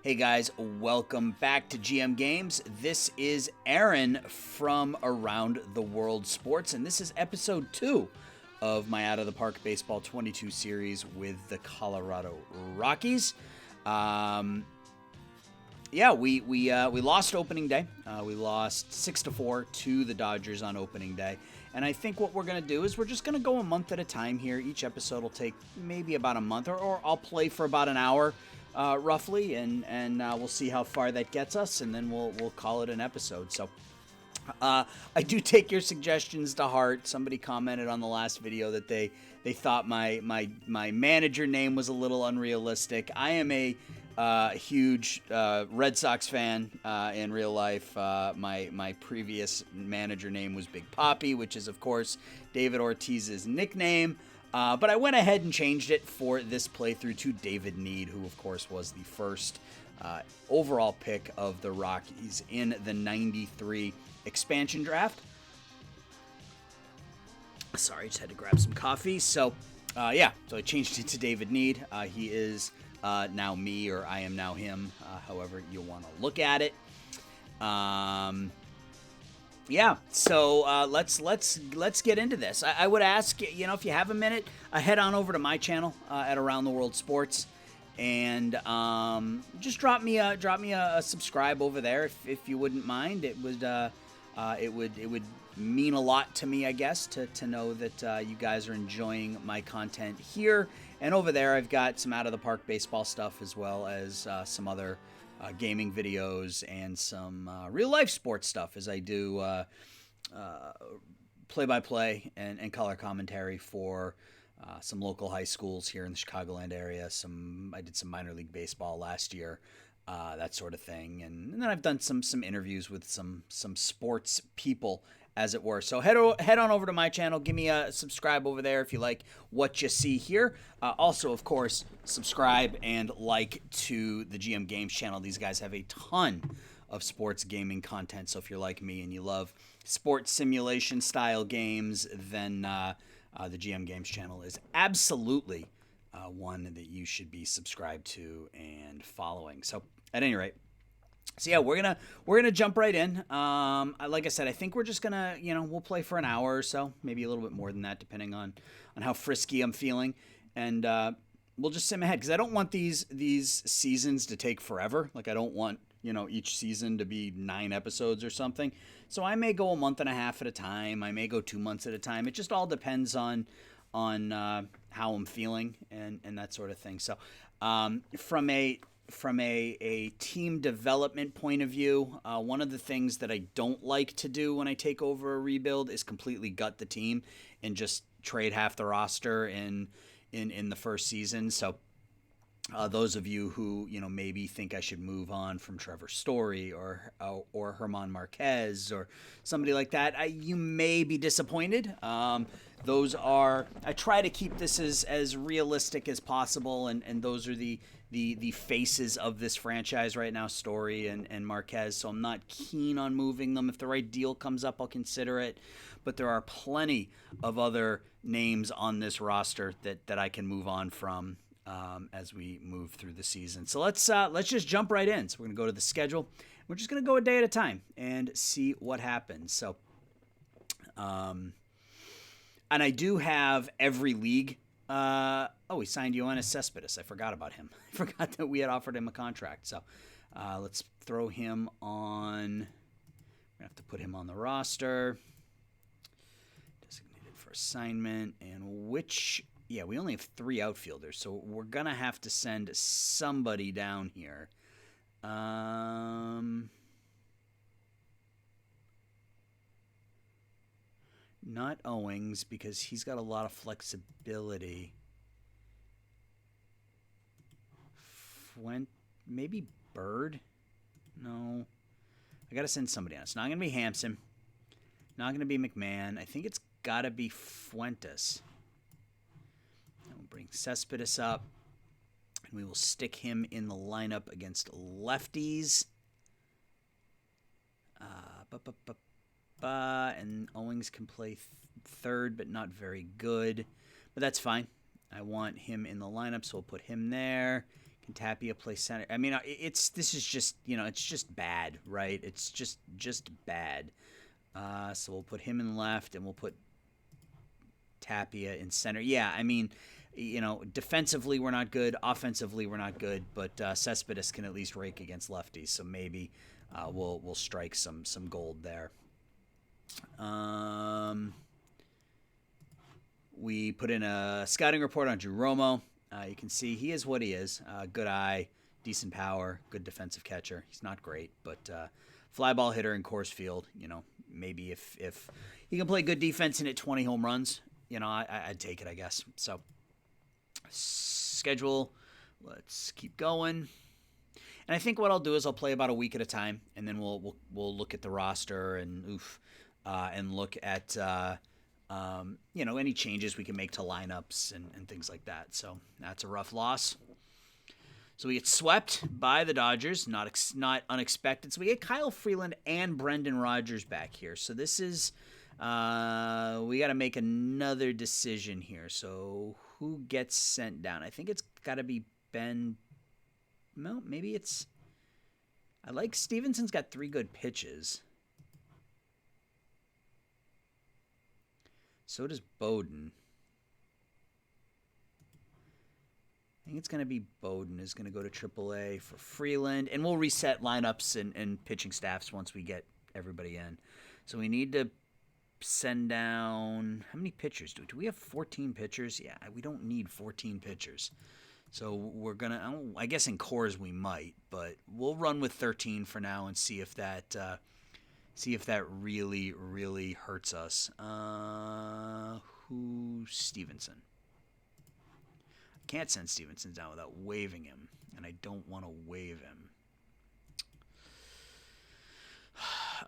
Hey guys, welcome back to GM Games. This is Aaron from Around the World Sports, and this is episode 2 of my Out of the Park Baseball 22 series with the Colorado Rockies. We lost opening day. We lost 6-4 to the Dodgers on opening day. And I think what we're going to do is we're just going to go a month at a time here. Each episode will take maybe about a month, or I'll play for about an hour. Roughly, and we'll see how far that gets us, and then we'll call it an episode. So I do take your suggestions to heart. Somebody commented on the last video that they thought my manager name was a little unrealistic. I am a huge Red Sox fan in real life. My previous manager name was Big Papi, which is of course David Ortiz's nickname. But I went ahead and changed it for this playthrough to David Need, who, of course, was the first overall pick of the Rockies in the 93 expansion draft. Sorry, just had to grab some coffee. So I changed it to David Need. He is now me, or I am now him, however you want to look at it. So let's get into this. I would ask, if you have a minute, head on over to my channel at Around the World Sports, and just drop me a subscribe over there if you wouldn't mind. It would mean a lot to me, I guess, to know that you guys are enjoying my content here. And over there, I've got some Out of the Park baseball stuff, as well as some other gaming videos and some real-life sports stuff, as I do play-by-play and color commentary for some local high schools here in the Chicagoland area. I did some minor league baseball last year, that sort of thing. And then I've done some interviews with some sports people, as it were. So head on over to my channel. Give me a subscribe over there if you like what you see here. Also, of course, subscribe and like to the GM Games channel. These guys have a ton of sports gaming content. So if you're like me and you love sports simulation style games, then the GM Games channel is absolutely one that you should be subscribed to and following. So at any rate, we're gonna jump right in. Like I said, I think we're just gonna, we'll play for an hour or so, maybe a little bit more than that, depending on how frisky I'm feeling, and we'll just sim ahead, because I don't want these seasons to take forever. Like, I don't want each season to be 9 episodes or something. So I may go a month and a half at a time. I may go 2 months at a time. It just all depends on how I'm feeling and that sort of thing. So from a team development point of view, one of the things that I don't like to do when I take over a rebuild is completely gut the team and just trade half the roster in the first season. So those of you who maybe think I should move on from Trevor Story or Herman Marquez or somebody like that, you may be disappointed. I try to keep this as realistic as possible, and those are the faces of this franchise right now, Story and Marquez. So I'm not keen on moving them. If the right deal comes up, I'll consider it. But there are plenty of other names on this roster that I can move on from as we move through the season. So let's just jump right in. So we're gonna go to the schedule. We're just gonna go a day at a time and see what happens. So, and I do have every league. We signed Yoenis Cespedes. I forgot about him. I forgot that we had offered him a contract. So let's throw him on. We're gonna have to put him on the roster. Designated for assignment. And we only have 3 outfielders, so we're going to have to send somebody down here. Not Owings, because he's got a lot of flexibility. Maybe Bird? No. I got to send somebody else. It's not going to be Hampson. Not going to be McMahon. I think it's got to be Fuentes. We'll bring Cespedes up, and we will stick him in the lineup against lefties. And Owings can play third, but not very good. But that's fine. I want him in the lineup, so we'll put him there. Can Tapia play center? I mean, this is just it's just bad, right? It's just bad. So we'll put him in left, and we'll put Tapia in center. Yeah, I mean, defensively we're not good, offensively we're not good, but Cespedes can at least rake against lefties, so maybe we'll strike some gold there. We put in a scouting report on Drew Romo. You can see he is what he is. Good eye, decent power, good defensive catcher. He's not great, but fly ball hitter in Coors Field. Maybe if he can play good defense and hit 20 home runs, I'd take it, I guess. So schedule, let's keep going. And I think what I'll do is I'll play about a week at a time, and then we'll look at the roster and look at any changes we can make to lineups and things like that. So that's a rough loss. So we get swept by the Dodgers, not unexpected. So we get Kyle Freeland and Brendan Rodgers back here. So this is we got to make another decision here. So who gets sent down? I think it's got to be Ben. No, maybe it's. I like Stevenson's got 3 good pitches. So does Bowden. I think it's going to be Bowden is going to go to AAA for Freeland. And we'll reset lineups and pitching staffs once we get everybody in. So we need to send down... How many pitchers do we have? 14 pitchers? Yeah, we don't need 14 pitchers. So we're going to... I guess in cores we might, but we'll run with 13 for now and see if that... really, really hurts us. Who's Stevenson? I can't send Stevenson down without waiving him, and I don't want to waive him.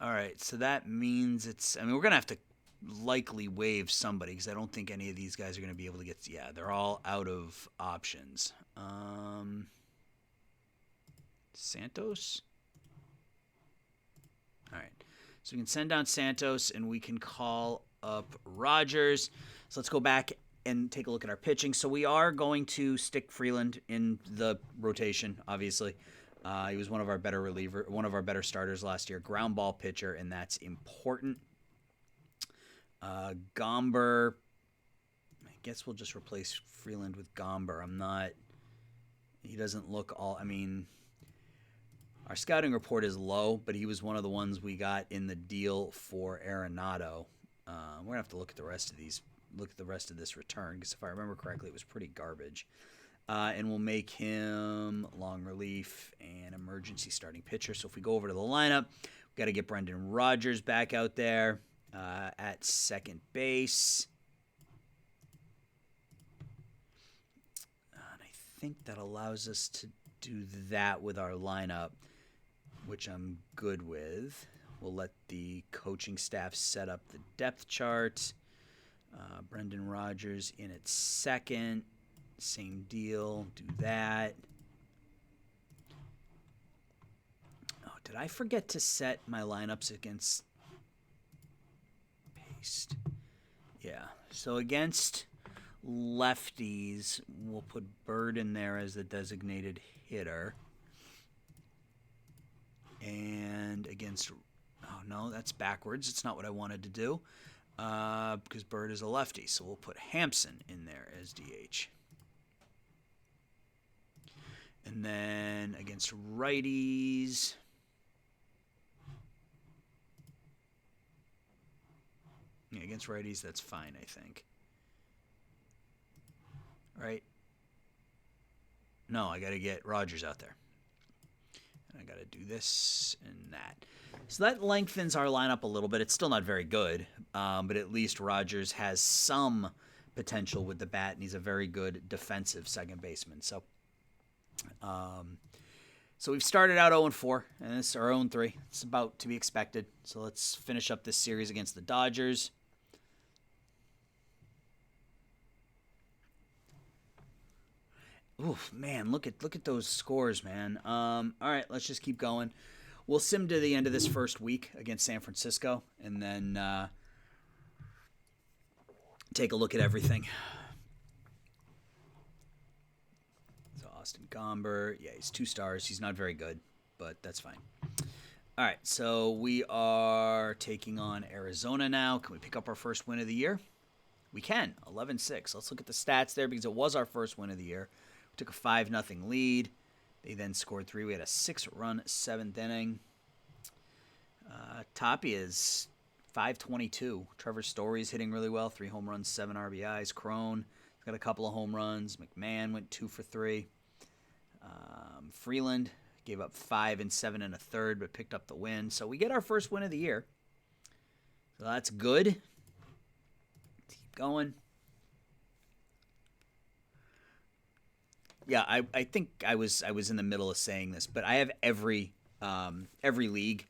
All right, so that means we're going to have to likely waive somebody because I don't think any of these guys are going to be able to get... Yeah, they're all out of options. Santos? All right. So we can send down Santos, and we can call up Rodgers. So let's go back and take a look at our pitching. So we are going to stick Freeland in the rotation, obviously. He was one of our better starters last year. Ground ball pitcher, and that's important. Gomber, I guess we'll just replace Freeland with Gomber. He doesn't look all, our scouting report is low, but he was one of the ones we got in the deal for Arenado. We're going to have to look at the rest of this return, because if I remember correctly, it was pretty garbage. And we'll make him long relief and emergency starting pitcher. So if we go over to the lineup, we've got to get Brendan Rodgers back out there at second base. And I think that allows us to do that with our lineup, which I'm good with. We'll let the coaching staff set up the depth chart. Brendan Rodgers in at second. Same deal. Do that. Oh, did I forget to set my lineups against... Paste. Yeah. So against lefties, we'll put Bird in there as the designated hitter. And against... Oh, no, that's backwards. It's not what I wanted to do. Because Bird is a lefty. So we'll put Hampson in there as DH. And then against righties... Yeah, against righties, that's fine, I think. Right? No, I got to get Rodgers out there. And I got to do this and that. So that lengthens our lineup a little bit. It's still not very good, but at least Rodgers has some potential with the bat, and he's a very good defensive second baseman. So we've started out 0-4, and this is our 0-3. It's about to be expected. So let's finish up this series against the Dodgers. Oof, man, look at those scores, man. All right, let's just keep going. We'll sim to the end of this first week against San Francisco, and then take a look at everything. So Austin Gomber. Yeah, he's 2 stars. He's not very good, but that's fine. All right, so we are taking on Arizona now. Can we pick up our first win of the year? We can. 11-6. Let's look at the stats there because it was our first win of the year. We took a 5-0 lead. They then scored 3. We had a 6-run 7th inning. Tapia is 522. Trevor Story's hitting really well. 3 home runs, 7 RBIs. Crone got a couple of home runs. McMahon went 2 for 3. Freeland gave up 5 and 7 1/3, but picked up the win. So we get our first win of the year. So that's good. Let's keep going. Yeah, I think I was in the middle of saying this, but I have every league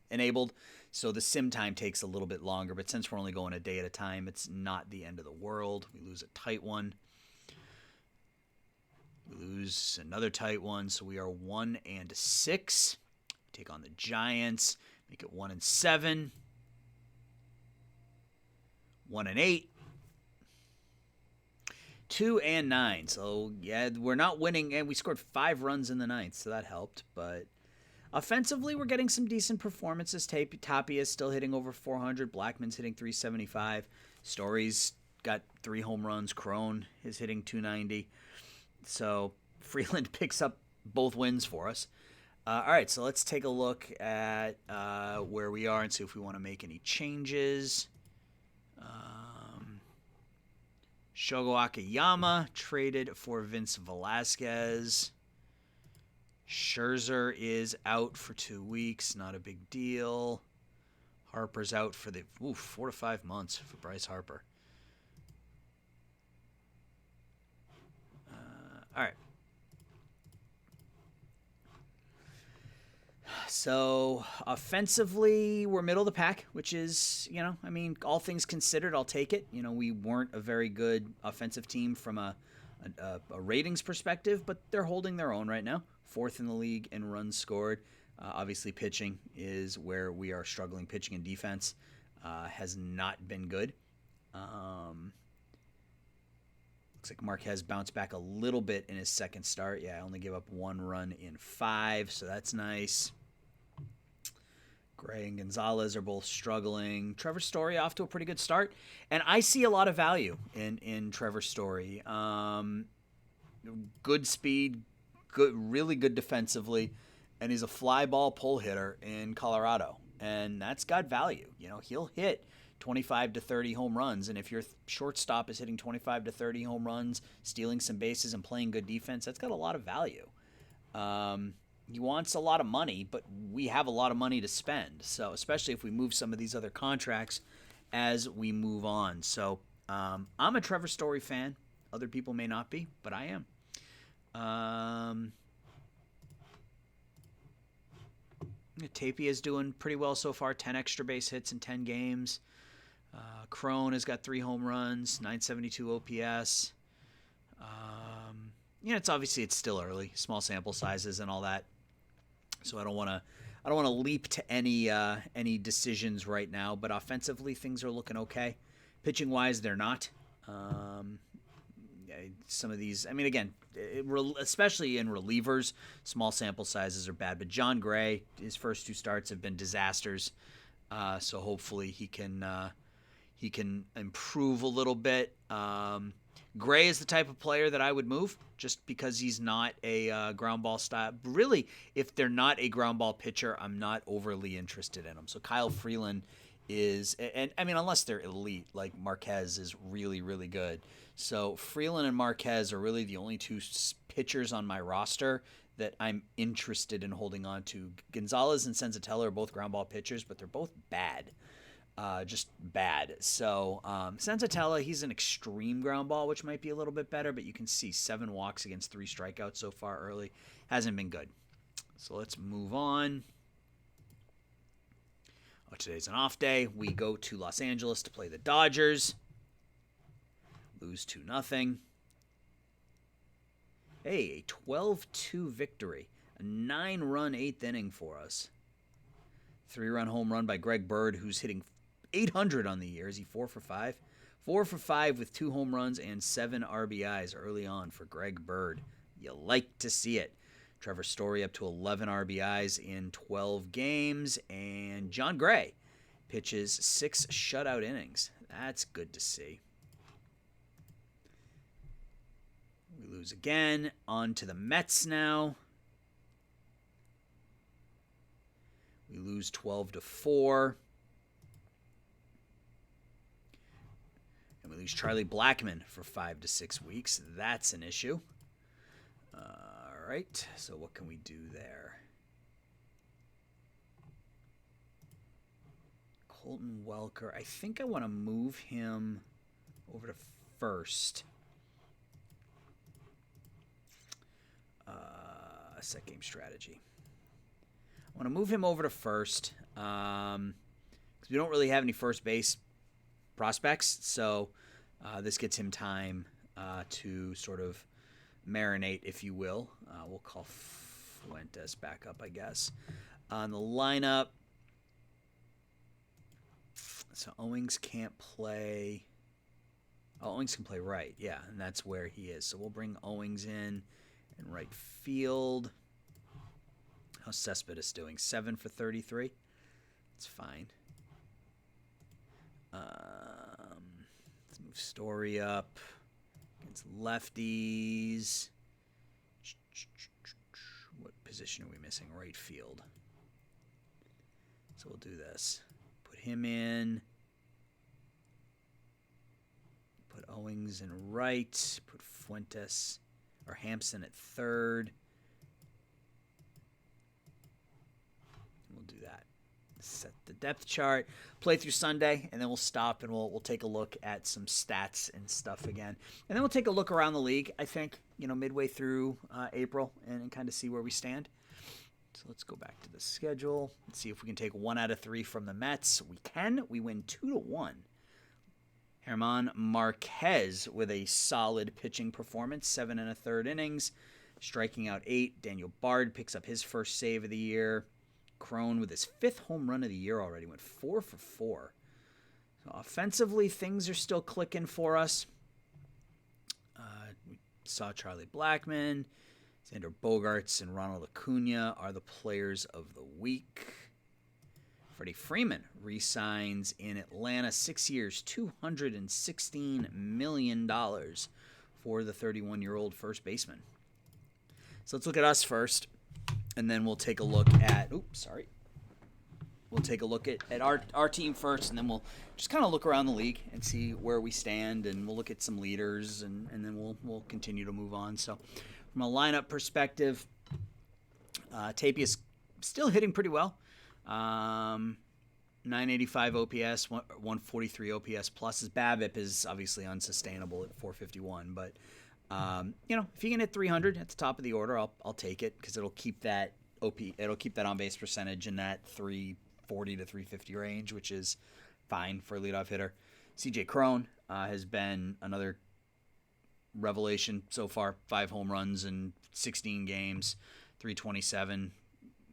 enabled. So the sim time takes a little bit longer, but since we're only going a day at a time, it's not the end of the world. We lose a tight one. We lose another tight one, so we are 1-6. Take on the Giants, make it 1-7. 1-8. 2-9. So yeah, we're not winning, and we scored 5 runs in the ninth, so that helped. But offensively, we're getting some decent performances. Tapia is still hitting over 400. Blackman's hitting 375. Story's got 3 home runs. Crone is hitting 290. So Freeland picks up both wins for us. All right, so let's take a look at where we are and see if we want to make any changes. Shogo Akiyama traded for Vince Velasquez. Scherzer is out for 2 weeks. Not a big deal. Harper's out for the 4 to 5 months for Bryce Harper. All right. So offensively, we're middle of the pack, which is, all things considered, I'll take it. We weren't a very good offensive team from a ratings perspective, but they're holding their own right now. 4th in the league in runs scored. Obviously, pitching is where we are struggling. Pitching and defense has not been good. Looks like Marquez bounced back a little bit in his second start. Yeah, I only gave up 1 run in 5, so that's nice. Gray and Gonzalez are both struggling. Trevor Story off to a pretty good start. And I see a lot of value in Trevor Story. Good speed, really good defensively, and he's a fly ball pull hitter in Colorado. And that's got value. He'll hit 25 to 30 home runs, and if your shortstop is hitting 25 to 30 home runs, stealing some bases and playing good defense, that's got a lot of value. He wants a lot of money, but we have a lot of money to spend, so especially if we move some of these other contracts as we move on. So I'm a Trevor Story fan. Other people may not be, but I am. Tapia is doing pretty well so far, 10 extra base hits in 10 games. Crone has got 3 home runs, 972 OPS. It's still early, small sample sizes and all that. So I don't want to leap to any decisions right now. But offensively, things are looking okay. Pitching wise, they're not. Some of these, again, especially in relievers, small sample sizes are bad. But John Gray, his first 2 starts have been disasters. So hopefully he can improve a little bit. Gray is the type of player that I would move just because he's not a ground ball style. Really, if they're not a ground ball pitcher, I'm not overly interested in them. So Kyle Freeland is, and unless they're elite, like Marquez is really, really good. So Freeland and Marquez are really the only 2 pitchers on my roster that I'm interested in holding on to. Gonzalez and Senzatella are both ground ball pitchers, but they're both bad. Just bad. So Senzatella, he's an extreme ground ball, which might be a little bit better, but you can see 7 walks against 3 strikeouts so far early. Hasn't been good. So let's move on. Today's an off day. We go to Los Angeles to play the Dodgers. Lose 2-0. Hey, a 12-2 victory. A 9-run 8th inning for us. 3-run home run by Greg Bird, who's hitting 800 on the year. Is he 4 for 5? 4 for 5 with 2 home runs and 7 RBIs early on for Greg Bird. You like to see it. Trevor Story up to 11 RBIs in 12 games. And John Gray pitches 6 shutout innings. That's good to see. We lose again. On to the Mets now. We lose 12-4. And we lose Charlie Blackmon for 5 to 6 weeks. That's an issue. All right, so what can we do there? Colton Welker. I think I want to move him over to first. Set game strategy. I want to move him over to first because we don't really have any first base prospects, so this gets him time to sort of marinate, if you will. We'll call Fuentes back up, I guess. On the lineup, so Owings can't play. Oh, Owings can play right, yeah, and that's where he is. So we'll bring Owings in right field. How's Cespedes doing? 7 for 33? It's fine. Let's move Story up against lefties. What position are we missing? Right field. So we'll do this. Put him in. Put Owings in right. Put Fuentes or Hampson at third. We'll do that. Set the depth chart, play through Sunday, and then we'll stop and we'll take a look at some stats and stuff again. And then we'll take a look around the league, I think, midway through April and kind of see where we stand. So let's go back to the schedule and see if we can take 1 out of 3 from the Mets. We can. We win 2-1. German Marquez with a solid pitching performance, 7 1/3 innings, striking out 8. Daniel Bard picks up his first save of the year. Crone with his 5th home run of the year already, went 4 for 4. So offensively, things are still clicking for us. We saw Charlie Blackmon, Xander Bogaerts, and Ronald Acuna are the players of the week. Freddie Freeman re-signs in Atlanta, 6 years, $216 million for the 31-year-old first baseman. So let's look at us first, and then we'll take a look at We'll take a look at our team first, and then we'll just kind of look around the league and see where we stand, and we'll look at some leaders, and then we'll continue to move on. So from a lineup perspective, Tapia's still hitting pretty well. 985 OPS, 143 OPS plus. His BABIP is obviously unsustainable at 451, but if you can hit 300 at the top of the order, I'll take it because it'll keep that on base percentage in that 340 to 350 range, which is fine for a leadoff hitter. CJ Crone has been another revelation so far. 5 home runs in 16 games, 327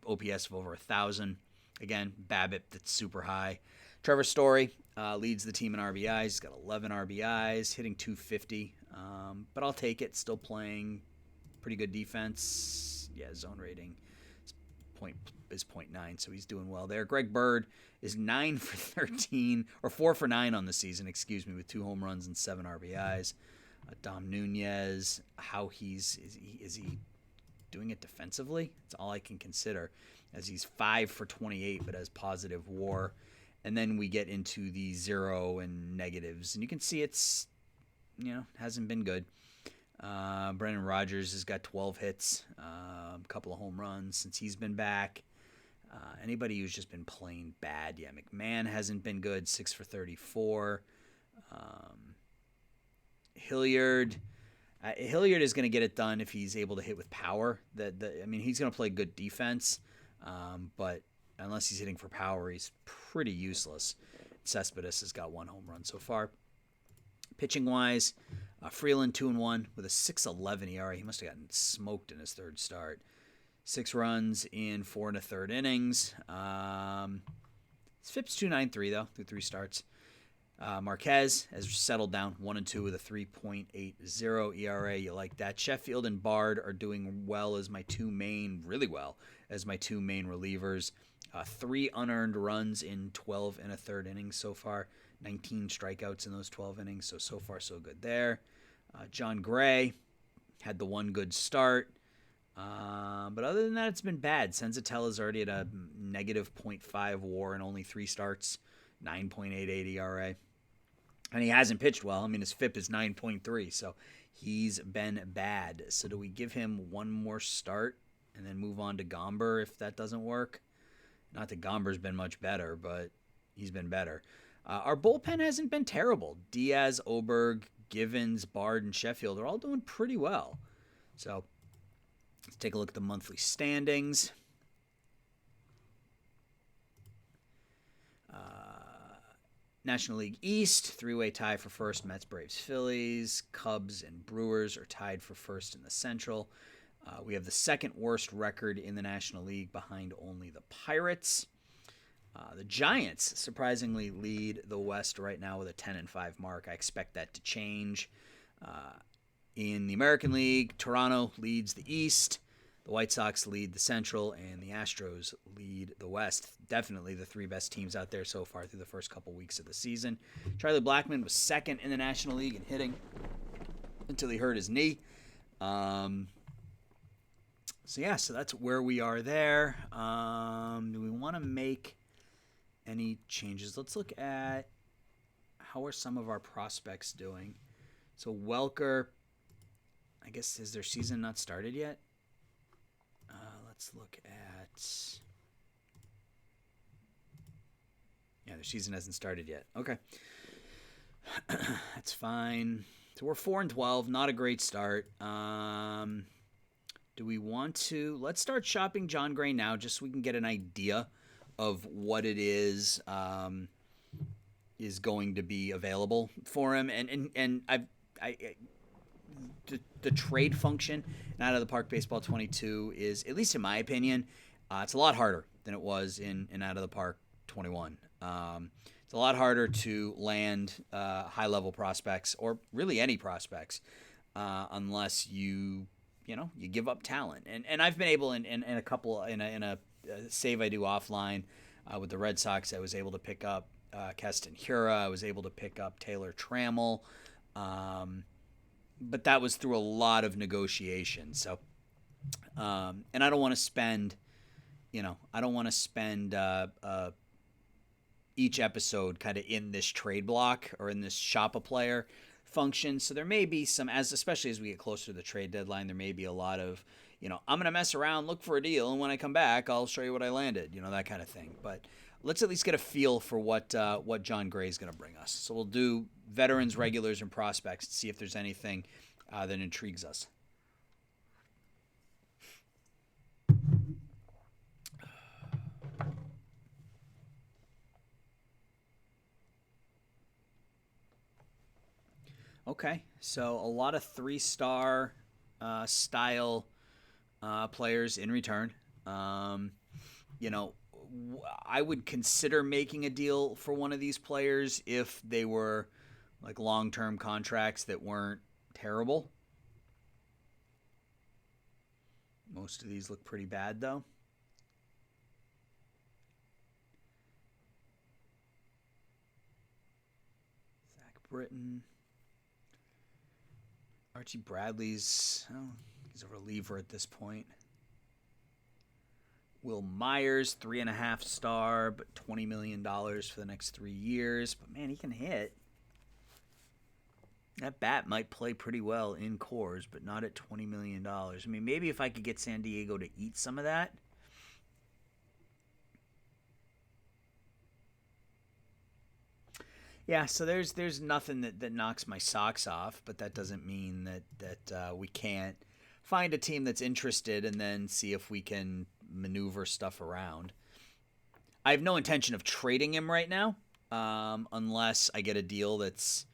OPS of over 1,000. Again, BABIP that's super high. Trevor Story leads the team in RBIs. He's got 11 RBIs, hitting 250. But I'll take it. Still playing pretty good defense. Yeah, zone rating is 0.9, so he's doing well there. Greg Bird is 9 for 13, or 4 for 9 on the season, with 2 home runs and 7 RBIs. Dom Nunez, is he doing it defensively? It's all I can consider, as he's 5 for 28, but has positive WAR. And then we get into the 0 and negatives, and you can see it's, hasn't been good. Brendan Rodgers has got 12 hits, a couple of home runs since he's been back. Anybody who's just been playing bad, McMahon hasn't been good, 6 for 34. Hilliard is going to get it done if he's able to hit with power. He's going to play good defense, but unless he's hitting for power, he's pretty useless. Cespedes has got 1 home run so far. Pitching-wise, Freeland 2-1 with a 6.11 ERA. He must have gotten smoked in his third start. 6 runs in 4 1/3 innings. His FIP's 2.93 though through 3 starts. Marquez has settled down 1-2 with a 3.80 ERA. You like that. Sheffield and Bard are doing well as my two main, really well, as my two main relievers. 3 unearned runs in 12 and a third innings so far. 19 strikeouts in those 12 innings, so far so good there. John Gray had the one good start. But other than that, it's been bad. Senzatella is already at a negative .5 WAR in only 3 starts, 9.88 ERA. And he hasn't pitched well. I mean, his FIP is 9.3, so he's been bad. So do we give him one more start and then move on to Gomber if that doesn't work? Not that Gomber's been much better, but he's been better. Our bullpen hasn't been terrible. Diaz, Oberg, Givens, Bard, and Sheffield are all doing pretty well. So let's take a look at the monthly standings. National League East, 3-way tie for first, Mets, Braves, Phillies. Cubs and Brewers are tied for first in the Central. We have the second worst record in the National League behind only the Pirates. The Giants surprisingly lead the West right now with a 10-5 mark. I expect that to change. In the American League, Toronto leads the East. The White Sox lead the Central, and the Astros lead the West. Definitely the 3 best teams out there so far through the first couple weeks of the season. Charlie Blackmon was second in the National League in hitting until he hurt his knee. So that's where we are there. Do we want to make any changes? Let's look at how are some of our prospects doing. So Welker, I guess, is their season not started yet? Let's look at... Yeah, their season hasn't started yet. Okay. That's fine. So we're 4-12, not a great start. Do we want to... Let's start shopping John Gray now just so we can get an idea of what it is going to be available for him. And the trade function in Out of the Park Baseball 22 is, at least in my opinion, it's a lot harder than it was in Out of the Park 21. It's a lot harder to land high-level prospects, or really any prospects, unless you give up talent. And I've been able in a save I do offline with the Red Sox, I was able to pick up Keston Hiura. I was able to pick up Taylor Trammell. But that was through a lot of negotiation. So, and I don't want to spend, each episode kind of in this trade block or in this shop a player function. So there may be some, especially as we get closer to the trade deadline, there may be a lot of, I'm going to mess around, look for a deal, and when I come back, I'll show you what I landed, that kind of thing. But let's at least get a feel for what John Gray is going to bring us. So we'll do veterans, regulars, and prospects to see if there's anything that intrigues us. Okay, so a lot of 3-star style players in return. I would consider making a deal for one of these players if they were like long-term contracts that weren't terrible. Most of these look pretty bad, though. Zach Britton. Archie Bradley's, he's a reliever at this point. Will Myers, 3.5 star, but $20 million for the next 3 years. But man, he can hit. That bat might play pretty well in Coors, but not at $20 million. I mean, maybe if I could get San Diego to eat some of that. Yeah, so there's nothing that knocks my socks off, but that doesn't mean that we can't find a team that's interested and then see if we can maneuver stuff around. I have no intention of trading him right now, unless I get a deal that's,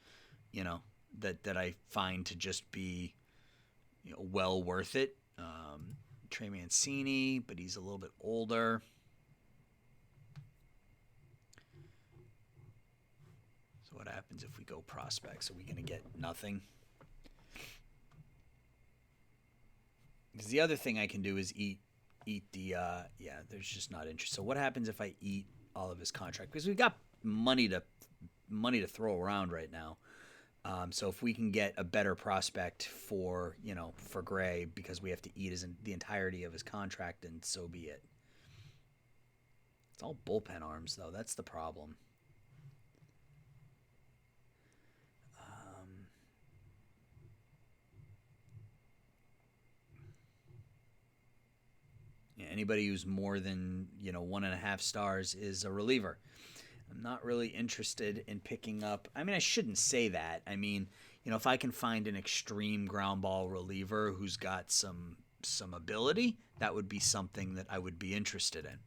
that I find to just be well worth it. Trey Mancini, but he's a little bit older. So what happens if we go prospects? Are we going to get nothing? Because the other thing I can do is eat the there's just not interest. So what happens if I eat all of his contract? Because we've got money to throw around right now. So if we can get a better prospect for Gray, because we have to eat the entirety of his contract, then so be it. It's all bullpen arms, though. That's the problem. Anybody who's more than 1.5 stars is a reliever. I'm not really interested in picking up. I mean, I shouldn't say that. I mean, if I can find an extreme ground ball reliever who's got some ability, that would be something that I would be interested in.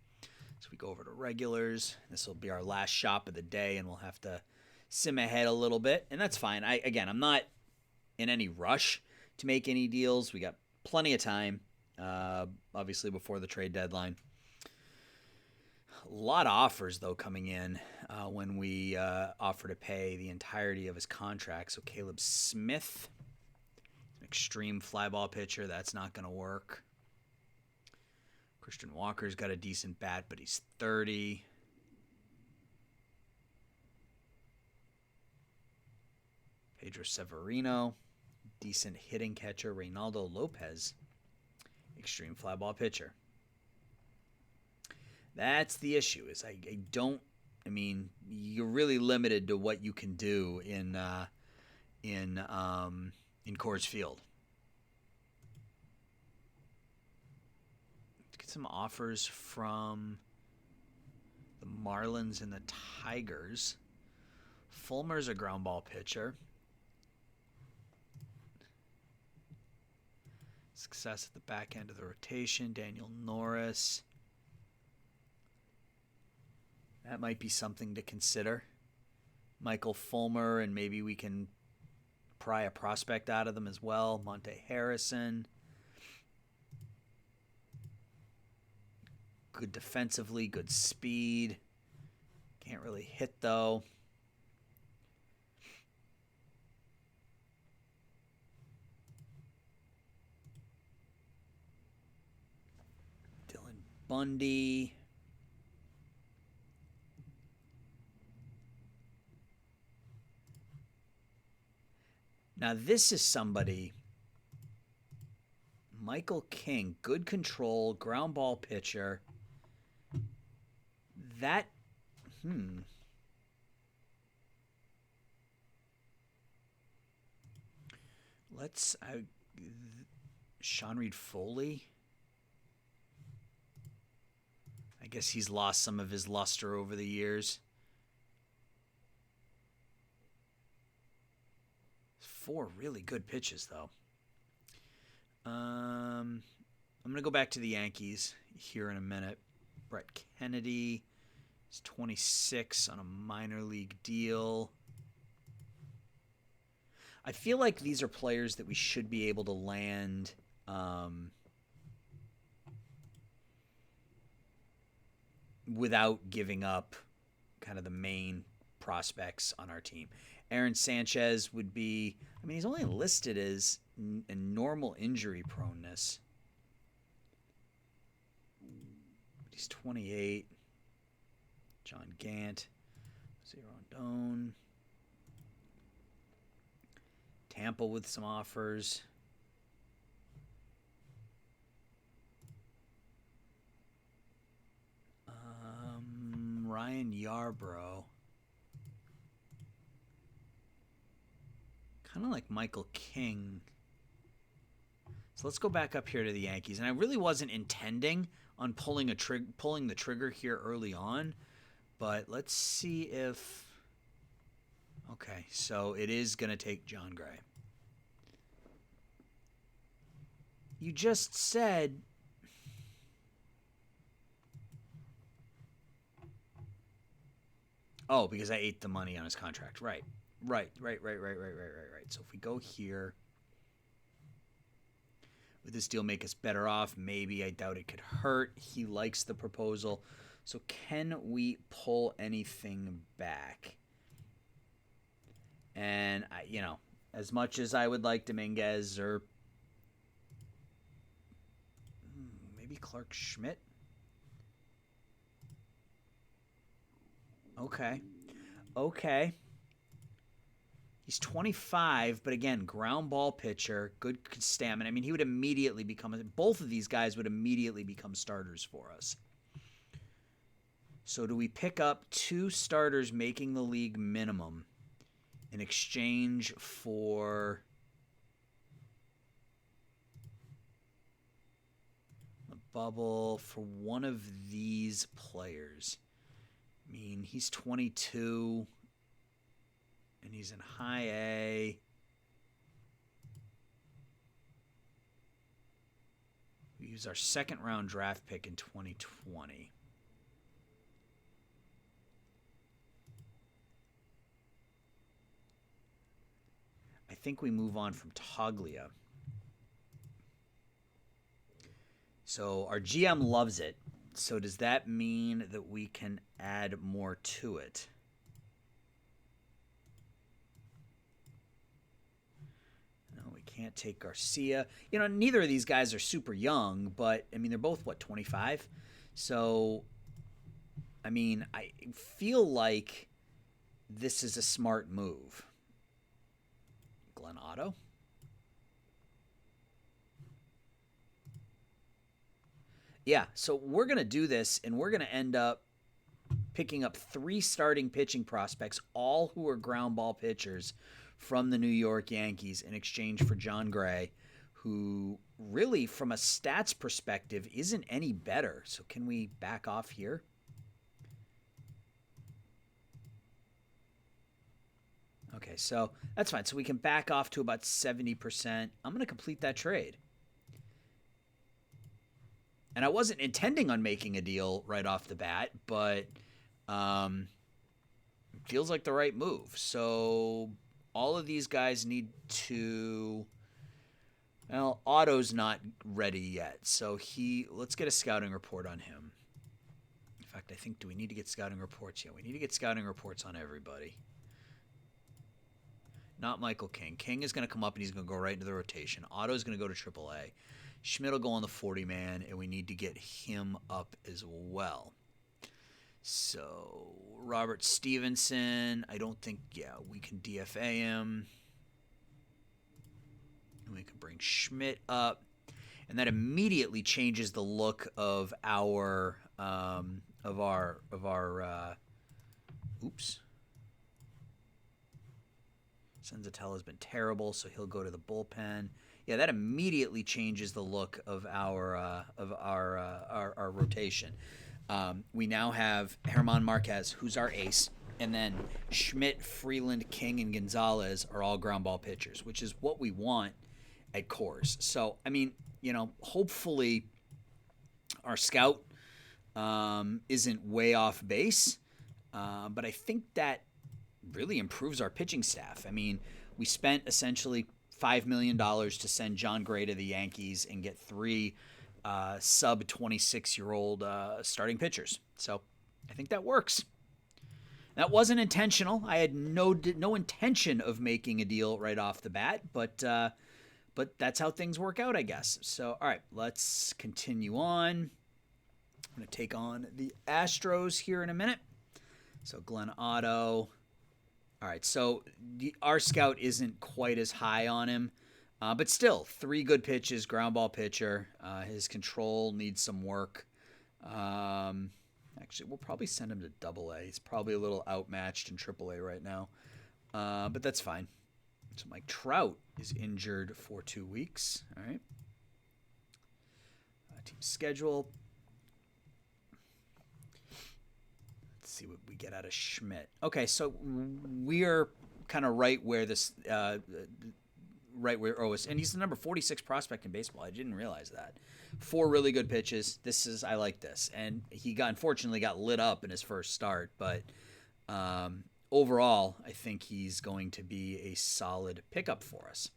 So we go over to regulars. This will be our last shop of the day, and we'll have to sim ahead a little bit, and that's fine. I'm not in any rush to make any deals. We got plenty of time, obviously before the trade deadline. A lot of offers, though, coming in when we offer to pay the entirety of his contract. So Caleb Smith, an extreme fly ball pitcher. That's not going to work. Christian Walker's got a decent bat, but he's 30. Pedro Severino, decent hitting catcher. Reynaldo Lopez, extreme fly ball pitcher. That's the issue. Is I mean, you're really limited to what you can do in Coors Field. Let's get some offers from the Marlins and the Tigers. Fulmer's a ground ball pitcher. Success at the back end of the rotation. Daniel Norris. That might be something to consider. Michael Fulmer, and maybe we can pry a prospect out of them as well. Monte Harrison. Good defensively, good speed. Can't really hit, though. Dylan Bundy. Now, this is somebody, Michael King, good control, ground ball pitcher. That, Sean Reed Foley. I guess he's lost some of his luster over the years. 4 really good pitches, though. I'm going to go back to the Yankees here in a minute. Brett Kennedy is 26 on a minor league deal. I feel like these are players that we should be able to land without giving up kind of the main prospects on our team. Aaron Sanchez would be, I mean, he's only listed as a normal injury proneness. But he's 28. John Gant, Jose Rondon. Tampa with some offers. Ryan Yarbrough. Kind of like Michael King. So let's go back up here to the Yankees. And I really wasn't intending on pulling the trigger here early on. But let's see if... Okay, so it is going to take John Gray. You just said... Oh, because I ate the money on his contract. Right. So if we go here, would this deal make us better off? Maybe. I doubt it could hurt. He likes the proposal. So can we pull anything back? And, as much as I would like Dominguez or maybe Clark Schmidt. Okay. He's 25, but again, ground ball pitcher, good stamina. I mean, he would immediately both of these guys would immediately become starters for us. So do we pick up 2 starters making the league minimum in exchange for a bubble for one of these players? I mean, he's 22 and he's in high A. We use our second round draft pick in 2020. I think we move on from Toglia. So our GM loves it. So does that mean that we can add more to it? No, we can't take Garcia. Neither of these guys are super young, but, I mean, they're both, 25? So, I mean, I feel like this is a smart move. Glenn Otto? Yeah, so we're going to do this, and we're going to end up picking up 3 starting pitching prospects, all who are ground ball pitchers from the New York Yankees in exchange for John Gray, who really, from a stats perspective, isn't any better. So can we back off here? Okay, so that's fine. So we can back off to about 70%. I'm going to complete that trade. And I wasn't intending on making a deal right off the bat, but it feels like the right move. So all of these guys need to... Well, Otto's not ready yet, so let's get a scouting report on him. In fact, I think, do we need to get scouting reports? Yeah, we need to get scouting reports on everybody. Not Michael King. King is going to come up and he's going to go right into the rotation. Otto's going to go to AAA. Schmidt will go on the 40-man, and we need to get him up as well. So, Robert Stevenson, I don't think, we can DFA him. And we can bring Schmidt up. And that immediately changes the look of our oops. Senzatella's been terrible, so he'll go to the bullpen. Yeah, that immediately changes the look of our rotation. We now have German Marquez, who's our ace, and then Schmidt, Freeland, King, and Gonzalez are all ground ball pitchers, which is what we want at Coors. So, I mean, hopefully our scout isn't way off base, but I think that really improves our pitching staff. I mean, we spent essentially $5 million to send John Gray to the Yankees and get 3 sub-26-year-old starting pitchers. So I think that works. That wasn't intentional. I had no intention of making a deal right off the bat, but that's how things work out, I guess. So, all right, let's continue on. I'm going to take on the Astros here in a minute. So Glenn Otto. All right, so our scout isn't quite as high on him, but still, 3 good pitches, ground ball pitcher. His control needs some work. Actually, we'll probably send him to AA. He's probably a little outmatched in AAA right now, but that's fine. So Mike Trout is injured for 2 weeks. All right. Team schedule. See what we get out of Schmidt. Okay, so we are kind of right where this, right where Otis, and he's the number 46 prospect in baseball. I didn't realize that. 4 really good pitches. I like this, and he unfortunately got lit up in his first start, but overall, I think he's going to be a solid pickup for us.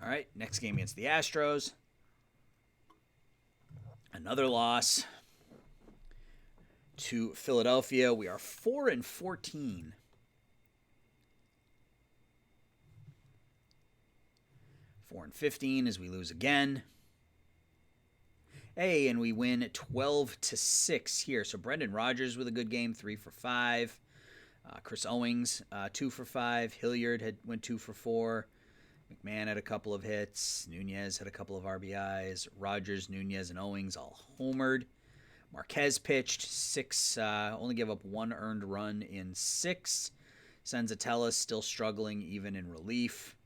All right, next game against the Astros. Another loss to Philadelphia. We are 4-14. 4-15 as we lose again. Hey, and we win 12-6 here. So Brendan Rodgers with a good game, 3 for 5. Chris Owings, 2 for 5. Hilliard went 2 for 4. McMahon had a couple of hits. Nunez had a couple of RBIs. Rodgers, Nunez, and Owings all homered. Marquez pitched 6, only gave up 1 earned run in 6. Senzatella still struggling even in relief.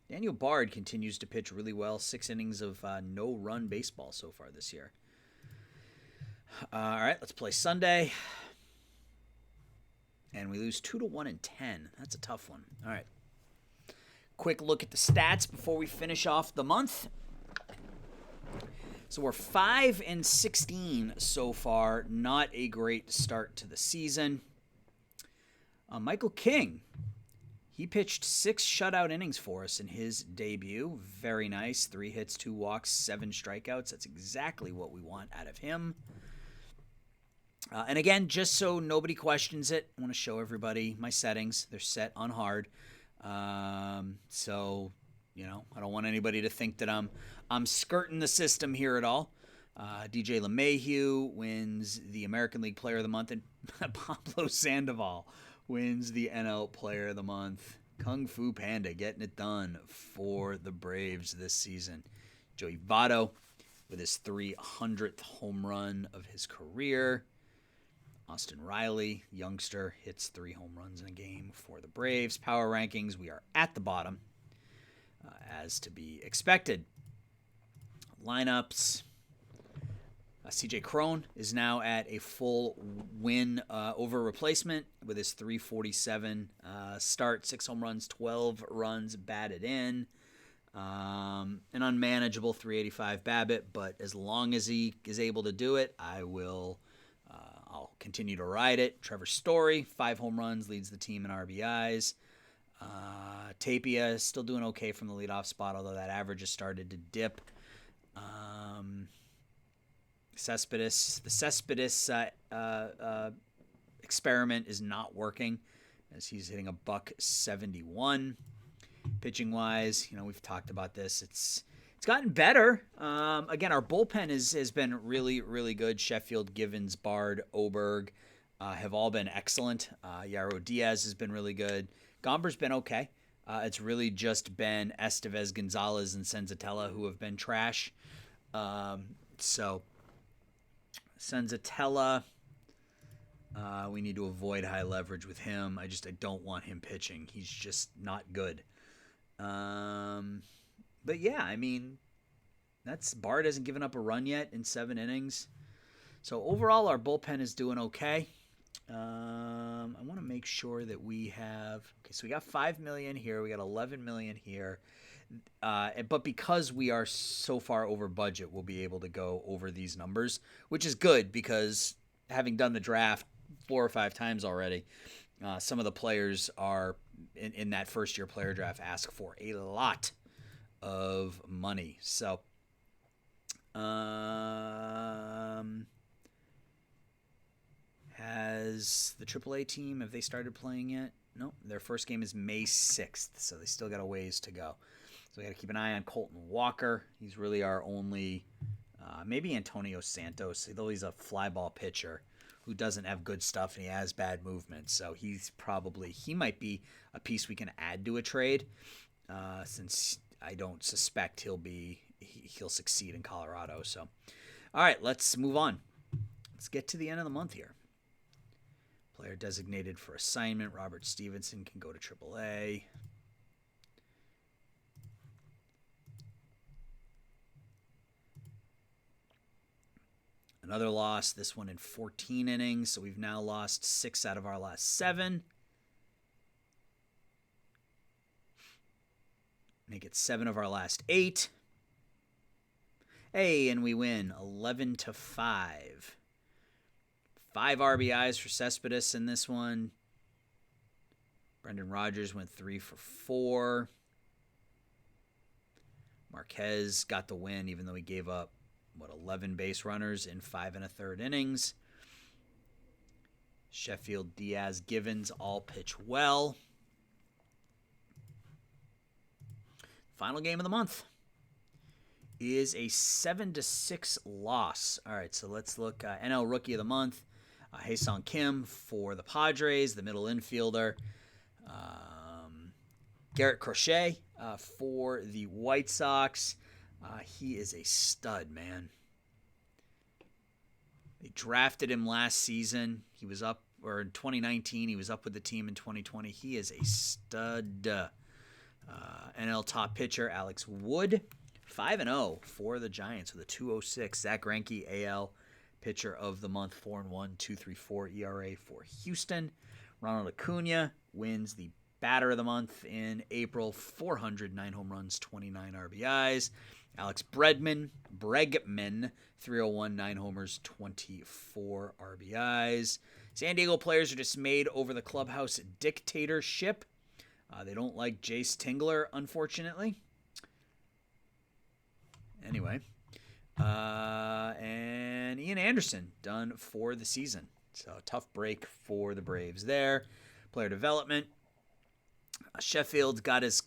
Daniel Bard continues to pitch really well. 6 innings of no-run baseball so far this year. All right, let's play Sunday. And we lose 2-1 and 10. That's a tough one. All right. Quick look at the stats before we finish off the month. So we're 5-16 so far. Not a great start to the season. Michael King, he pitched 6 shutout innings for us in his debut. Very nice. 3 hits, 2 walks, 7 strikeouts. That's exactly what we want out of him. And again, just so nobody questions it, I want to show everybody my settings. They're set on hard. So, I don't want anybody to think that I'm skirting the system here at all. DJ LeMahieu wins the American League Player of the Month, and Pablo Sandoval wins the NL Player of the Month. Kung Fu Panda getting it done for the Braves this season. Joey Votto with his 300th home run of his career. Austin Riley, youngster, hits 3 home runs in a game for the Braves. Power rankings, we are at the bottom, as to be expected. Lineups. CJ Cron is now at a full win over replacement with his 347 start, 6 home runs, 12 runs batted in. An unmanageable 385 BABIP, but as long as he is able to do it, I'll continue to ride it. Trevor Story, 5 home runs, leads the team in RBIs. Tapia is still doing okay from the leadoff spot, although that average has started to dip. Cespedes, the Cespedes experiment is not working as he's hitting a .171. Pitching wise, we've talked about this. It's gotten better. Again, our bullpen has been really, really good. Sheffield, Givens, Bard, Oberg have all been excellent. Yaro Diaz has been really good. Gomber's been okay. It's really just been Estevez, Gonzalez, and Senzatella who have been trash. So Senzatella, we need to avoid high leverage with him. I don't want him pitching. He's just not good. But yeah, Bard hasn't given up a run yet in 7 innings. So overall, our bullpen is doing okay. I want to make sure that we have. Okay, so we got $5 million here. We got $11 million here. But because we are so far over budget, we'll be able to go over these numbers, which is good because having done the draft 4 or 5 times already, some of the players are in that first-year player draft ask for a lot of money. So, has the AAA team, have they started playing yet? No, their first game is May 6th, so they still got a ways to go. So we got to keep an eye on Colton Walker. He's really our only, maybe Antonio Santos, though he's a fly ball pitcher who doesn't have good stuff and he has bad movement. So he might be a piece we can add to a trade, since I don't suspect he'll succeed in Colorado. So, all right, let's move on. Let's get to the end of the month here. Player designated for assignment, Robert Stevenson, can go to AAA. Another loss, this one in 14 innings, so we've now lost 6 out of our last 7. Make it 7 of our last 8. Hey, and we win 11-5. 5 RBIs for Cespedes in this one. Brendan Rodgers went 3 for 4. Marquez got the win, even though he gave up 11 base runners in 5 1/3 innings. Sheffield, Diaz, Givens all pitch well. Final game of the month is a 7-6 loss. All right, so let's look. NL Rookie of the Month, Hae-Sung Kim for the Padres, the middle infielder. Garrett Crochet for the White Sox. He is a stud, man. They drafted him last season. He was up, or in 2019, he was up with the team in 2020. He is a stud. NL top pitcher, Alex Wood, 5-0 for the Giants with a 2.06. Zach Greinke, AL pitcher of the month, 4-1, 2.34 ERA for Houston. Ronald Acuna wins the batter of the month in April, 409 home runs, 29 RBIs. Alex Bregman, 301, 9 homers, 24 RBIs. San Diego players are dismayed over the clubhouse dictatorship. They don't like Jace Tingler, unfortunately. Anyway, and Ian Anderson done for the season. So tough break for the Braves there. Player development. Sheffield got his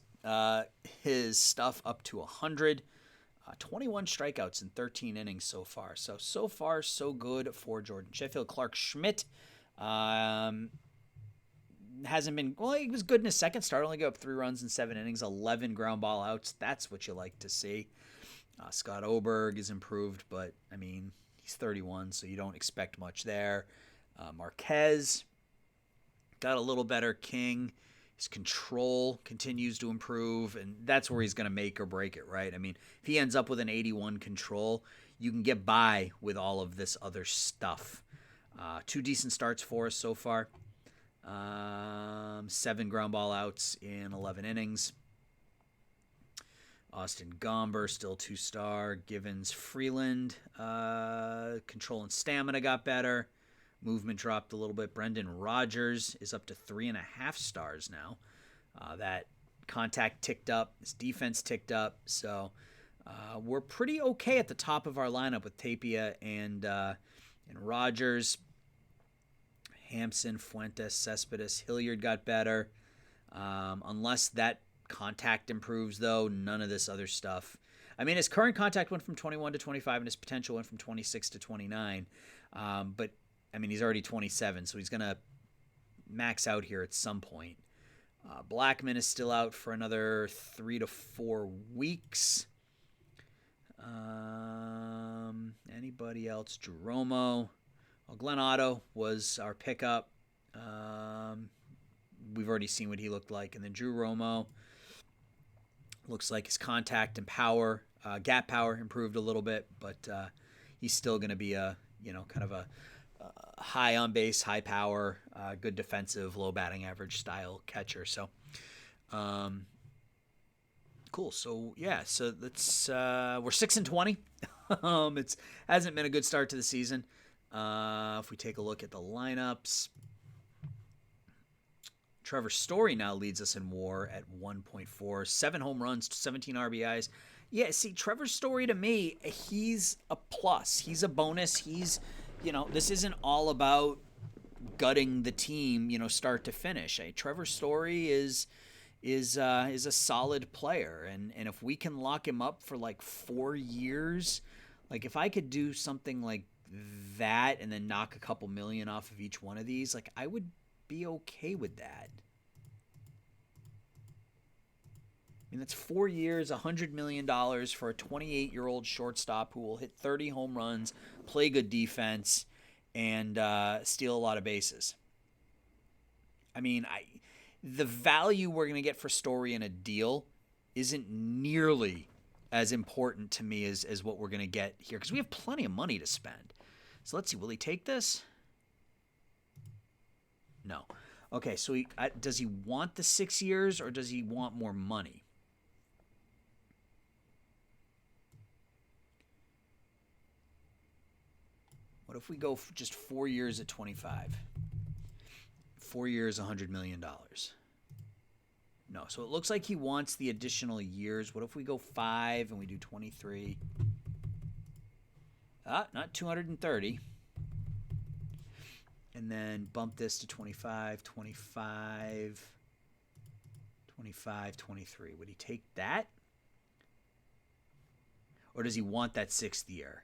stuff up to 100. 21 strikeouts in 13 innings so far. So far, so good for Jordan Sheffield. Clark Schmidt hasn't been, well, he was good in his second start. Only got up 3 runs in 7 innings, 11 ground ball outs. That's what you like to see. Scott Oberg is improved, but, I mean, he's 31, so you don't expect much there. Marquez got a little better. King, his control continues to improve, and that's where he's going to make or break it, right? I mean, if he ends up with an 81 control, you can get by with all of this other stuff. 2 decent starts for us so far. 7 ground ball outs in 11 innings. Austin Gomber, still 2-star. Givens, Freeland, control and stamina got better. Movement dropped a little bit. Brendan Rodgers is up to 3.5 stars now. That contact ticked up. His defense ticked up. So we're pretty okay at the top of our lineup with Tapia and Rodgers. Hampson, Fuentes, Cespedes, Hilliard got better. Unless that contact improves, though, none of this other stuff. I mean, his current contact went from 21 to 25, and his potential went from 26 to 29. But, I mean, he's already 27, so he's going to max out here at some point. Blackman is still out for another 3 to 4 weeks. Anybody else? Jeromo. Well, Glenn Otto was our pickup. We've already seen what he looked like. And then Drew Romo looks like his contact and power, gap power improved a little bit, but he's still going to be a, kind of a high on base, high power, good defensive, low batting average style catcher. So, cool. So yeah, so that's we're 6-20. It hasn't been a good start to the season. If we take a look at the lineups, Trevor Story now leads us in WAR at 1.4, 7 home runs, 17 RBIs. Yeah, see, Trevor Story to me, he's a plus. He's a bonus. He's, this isn't all about gutting the team, start to finish. Trevor Story is a solid player, and if we can lock him up for like 4 years, like if I could do something like that and then knock a couple million off of each one of these, like I would be okay with that. I mean, that's 4 years, $100 million for a 28-year-old shortstop who will hit 30 home runs, play good defense, and steal a lot of bases. I mean, the value we're going to get for Story in a deal isn't nearly as important to me as what we're going to get here, because we have plenty of money to spend. So let's see, will he take this? No. Okay, so does he want the 6 years, or does he want more money? What if we go just 4 years at 25? 4 years, $100 million. No, so it looks like he wants the additional years. What if we go 5 and we do 23? Not 230. And then bump this to 25, 25, 25, 23. Would he take that? or does he want that 6th year?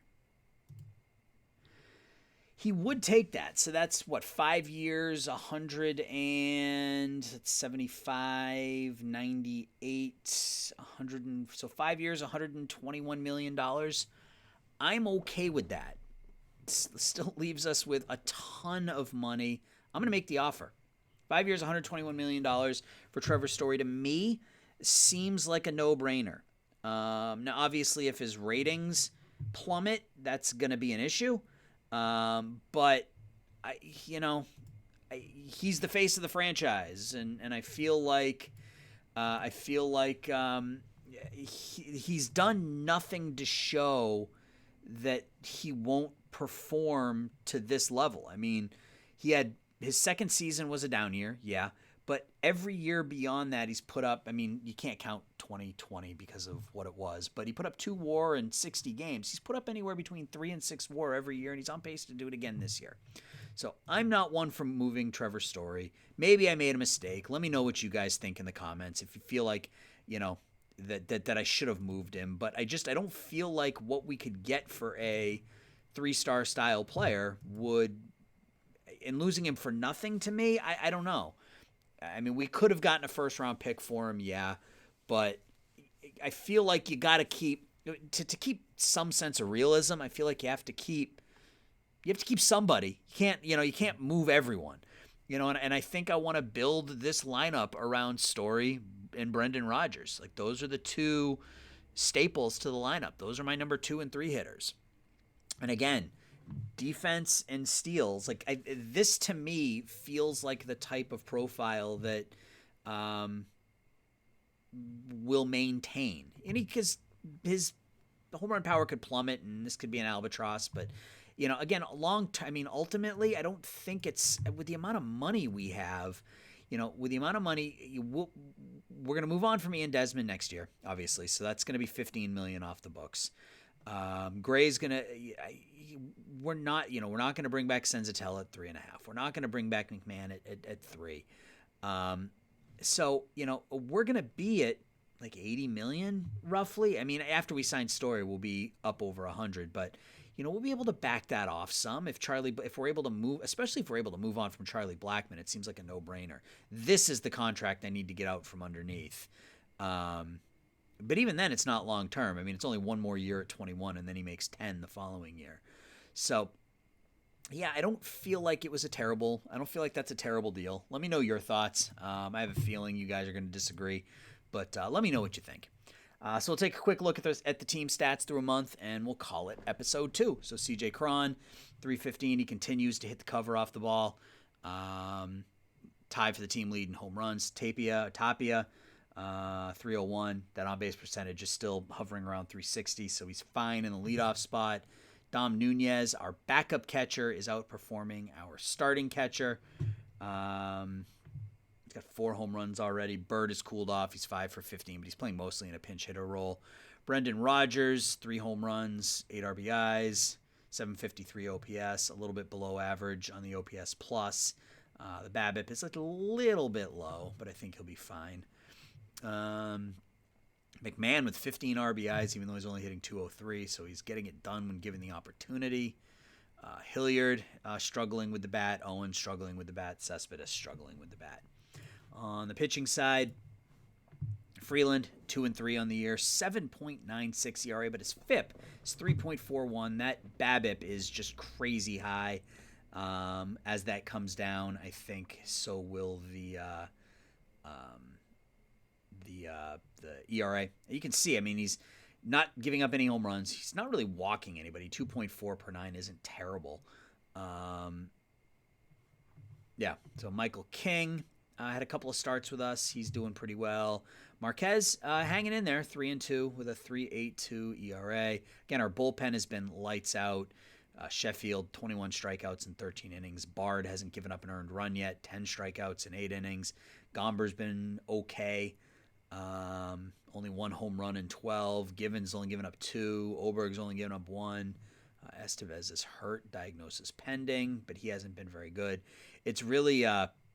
He would take that. So that's what, 5 years, 175, 98, 100. So 5 years, $121 million. I'm okay with that. It still leaves us with a ton of money. I'm going to make the offer. 5 years, $121 million for Trevor Story, to me, seems like a no-brainer. Now, obviously, if his ratings plummet, that's going to be an issue. But he's the face of the franchise, and I feel like he's done nothing to show that he won't perform to this level. I mean, his second season was a down year, yeah, but every year beyond that, he's put up, I mean, you can't count 2020 because of what it was, but he put up 2 WAR in 60 games. He's put up anywhere between 3 and 6 WAR every year, and he's on pace to do it again this year. So I'm not one for moving Trevor Story. Maybe I made a mistake. Let me know what you guys think in the comments if you feel like, that I should have moved him. But I don't feel like what we could get for a 3-star style player would, and losing him for nothing to me, I don't know. I mean, we could have gotten a 1st-round pick for him, yeah, but I feel like you got to keep some sense of realism. I feel like you have to keep somebody. You can't move everyone, and I think I want to build this lineup around Story and Brendan Rodgers. Like, those are the 2 staples to the lineup. Those are my number 2 and 3 hitters. And again, defense and steals, this to me feels like the type of profile that will maintain. And because his home run power could plummet, and this could be an albatross, but again, ultimately, I don't think it's, with the amount of money we have, we're going to move on from Ian Desmond next year, obviously. So that's going to be $15 million off the books. Gray's going to, we're not going to bring back Senzatella at 3.5. We're not going to bring back McMahon at 3. So, we're going to be at like 80 million roughly. I mean, after we sign Story, we'll be up over 100, but we'll be able to back that off some if we're able to move, especially if we're able to move on from Charlie Blackmon. It seems like a no-brainer. This is the contract I need to get out from underneath. But even then, it's not long-term. I mean, it's only 1 more year at 21, and then he makes 10 the following year. So, yeah, I don't feel like that's a terrible deal. Let me know your thoughts. I have a feeling you guys are going to disagree, but let me know what you think. So we'll take a quick look at the team stats through a month, and we'll call it episode 2. So CJ Cron, 315. He continues to hit the cover off the ball. Tied for the team lead in home runs. Tapia, 301. That on-base percentage is still hovering around 360, so he's fine in the leadoff spot. Dom Nunez, our backup catcher, is outperforming our starting catcher. He's got 4 home runs already. Bird is cooled off. He's 5 for 15, but he's playing mostly in a pinch hitter role. Brendan Rodgers, 3 home runs, 8 RBIs, 753 OPS, a little bit below average on the OPS plus. The BABIP is like a little bit low, but I think he'll be fine. McMahon with 15 RBIs, even though he's only hitting 203, so he's getting it done when given the opportunity. Hilliard struggling with the bat. Owen struggling with the bat. Cespedes struggling with the bat. On the pitching side, Freeland, 2-3 on the year, 7.96 ERA, but his FIP is 3.41. That BABIP is just crazy high. As that comes down, I think so will the ERA. You can see, I mean, he's not giving up any home runs. He's not really walking anybody. 2.4 per 9 isn't terrible. So Michael King had a couple of starts with us. He's doing pretty well. Marquez hanging in there, 3-2 with a 3.82 ERA. Again, our bullpen has been lights out. Sheffield, 21 strikeouts in 13 innings. Bard hasn't given up an earned run yet, 10 strikeouts in 8 innings. Gomber's been okay. Only 1 home run in 12. Givens only given up 2. Oberg's only given up 1. Estevez is hurt. Diagnosis pending, but he hasn't been very good. It's really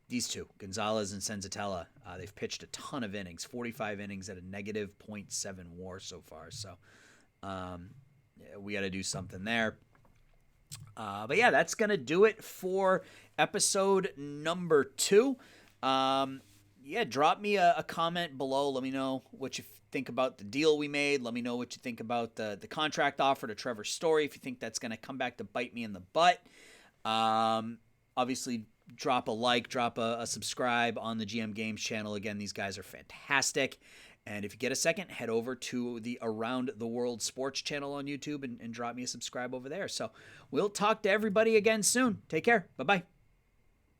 these two, Gonzalez and Senzatella. They've pitched a ton of innings, 45 innings at a negative .7 WAR so far. So We got to do something there. But yeah, that's going to do it for episode number 2. Yeah, drop me a comment below. Let me know what you think about the deal we made. Let me know what you think about the contract offer to Trevor Story, if you think that's going to come back to bite me in the butt. Obviously, drop a like, drop a subscribe on the GM Games channel. Again, these guys are fantastic. And if you get a second, head over to the Around the World Sports channel on YouTube and drop me a subscribe over there. So we'll talk to everybody again soon. Take care. Bye-bye.